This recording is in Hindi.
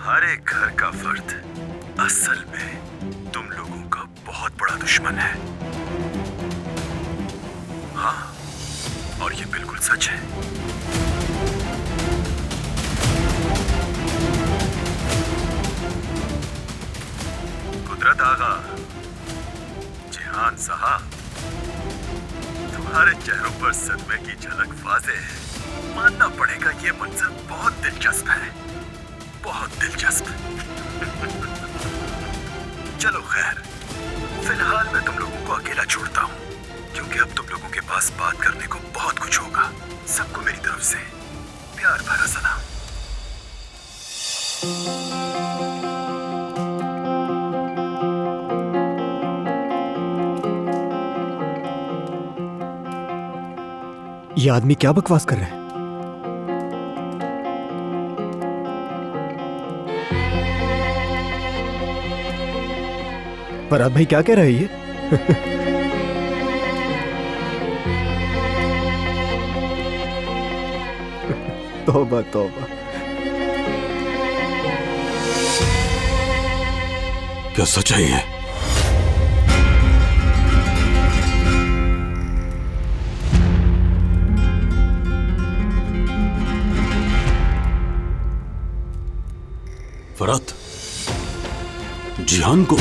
हमारे घर का फर्द असल में तुम लोगों का बहुत बड़ा दुश्मन है। हाँ, और ये बिल्कुल सच है। कुदरत आगा, जिहान साहब, तुम्हारे चेहरों पर सदमे की झलक वाज़े है। मानना पड़ेगा ये मंजर बहुत दिलचस्प है, बहुत दिलचस्प। चलो खैर, फिलहाल मैं तुम लोगों को अकेला छोड़ता हूँ, क्योंकि अब तुम लोगों के पास बात करने को बहुत कुछ होगा। सबको मेरी तरफ से प्यार भरा सलाम। ये आदमी क्या बकवास कर रहा है? फरहाद भाई क्या कह रहा है ये? तौबा तौबा। क्या सच्चाई है? फरहाद जिहान को